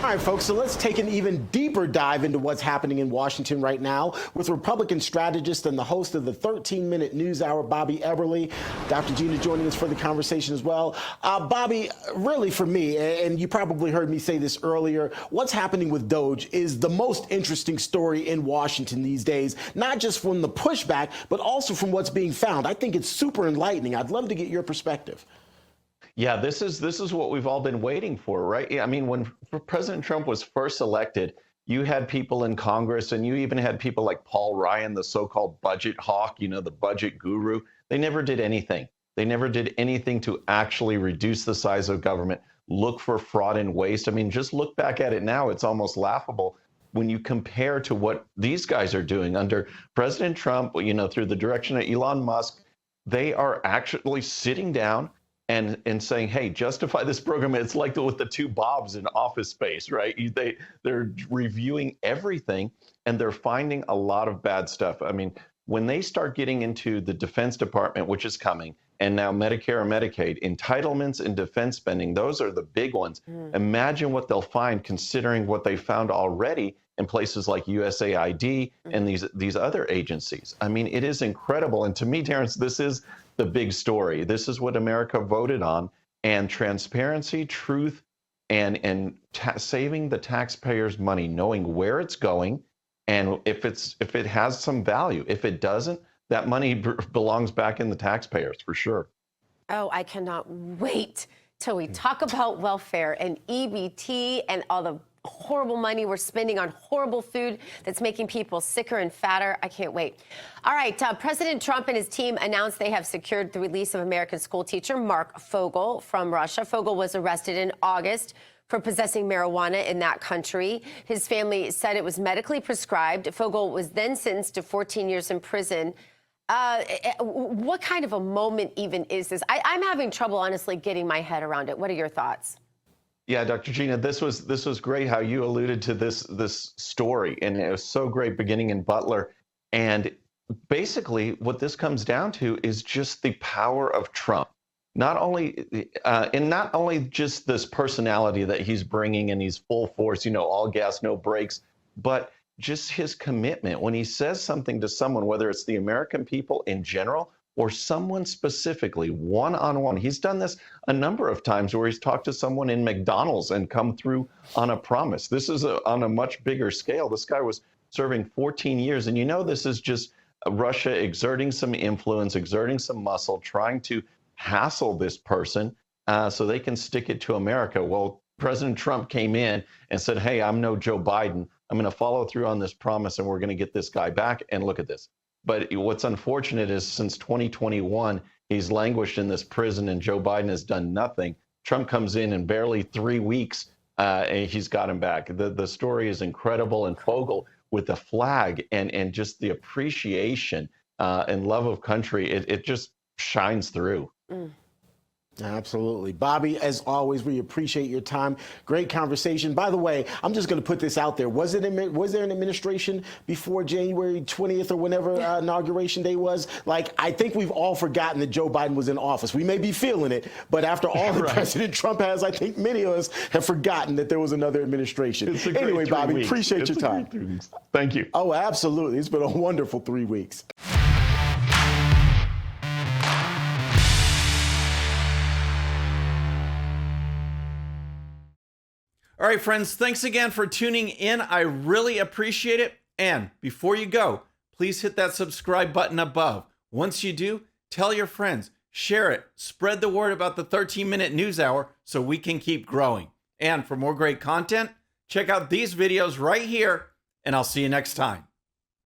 All right, folks, so let's take an even deeper dive into what's happening in Washington right now with Republican strategist and the host of the 13-minute news hour, Bobby Eberle. Dr. Gina joining us for the conversation as well. Bobby, really for me, and you probably heard me say this earlier, what's happening with DOGE is the most interesting story in Washington these days, not just from the pushback, but also from what's being found. I think it's super enlightening. I'd love to get your perspective. Yeah, this is what we've all been waiting for, right? I mean, when President Trump was first elected, you had people in Congress, and you even had people like Paul Ryan, the so-called budget hawk, you know, the budget guru. They never did anything. They never did anything to actually reduce the size of government, look for fraud and waste. I mean, just look back at it now. It's almost laughable when you compare to what these guys are doing under President Trump, you know, through the direction of Elon Musk. They are actually sitting down and saying, hey, justify this program. It's like with the two Bobs in Office Space, right? They're reviewing everything, and they're finding a lot of bad stuff. I mean, when they start getting into the Defense Department, which is coming, and now Medicare and Medicaid, entitlements and defense spending, those are the big ones. Imagine what they'll find considering what they found already in places like USAID and these other agencies. I mean, it is incredible. And to me, Terrence, this is the big story. This is what America voted on, and transparency, truth, and saving the taxpayers' money, knowing where it's going, and if it has some value. If it doesn't, that money belongs back in the taxpayers for sure. Oh, I cannot wait till we talk about welfare and EBT and all the horrible money we're spending on horrible food that's making people sicker and fatter. I can't wait. All right, President Trump and his team announced they have secured the release of American school teacher Mark Fogel from Russia. Fogel was arrested in August for possessing marijuana in that country. His family said it was medically prescribed. Fogel was then sentenced to 14 years in prison. What kind of a moment even is this? I'm having trouble, honestly, getting my head around it. What are your thoughts? Yeah, Dr. Gina, this was great how you alluded to this story, and it was so great beginning in Butler. And basically, what this comes down to is just the power of Trump. Not only just this personality that he's bringing, and he's full force, you know, all gas, no brakes, but just his commitment. When he says something to someone, whether it's the American people in general or someone specifically, one-on-one. He's done this a number of times where he's talked to someone in McDonald's and come through on a promise. This is on a much bigger scale. This guy was serving 14 years. And you know, this is just Russia exerting some influence, exerting some muscle, trying to hassle this person so they can stick it to America. Well, President Trump came in and said, hey, I'm no Joe Biden. I'm going to follow through on this promise, and we're going to get this guy back. And look at this. But what's unfortunate is since 2021, he's languished in this prison, and Joe Biden has done nothing. Trump comes in barely 3 weeks, and he's got him back. The story is incredible. And Fogel with the flag and just the appreciation and love of country, it just shines through. Absolutely. Bobby, as always, we appreciate your time. Great conversation. By the way, I'm just going to put this out there. Was there an administration before January 20th or whenever inauguration day was? Like, I think we've all forgotten that Joe Biden was in office. We may be feeling it, but after all that President Trump has, I think many of us have forgotten that there was another administration. Anyway, Bobby, appreciate your time. Thank you. Oh, absolutely. It's been a wonderful 3 weeks. All right, friends, thanks again for tuning in. I really appreciate it. And before you go, please hit that subscribe button above. Once you do, tell your friends, share it, spread the word about the 13-minute news hour so we can keep growing. And for more great content, check out these videos right here, and I'll see you next time.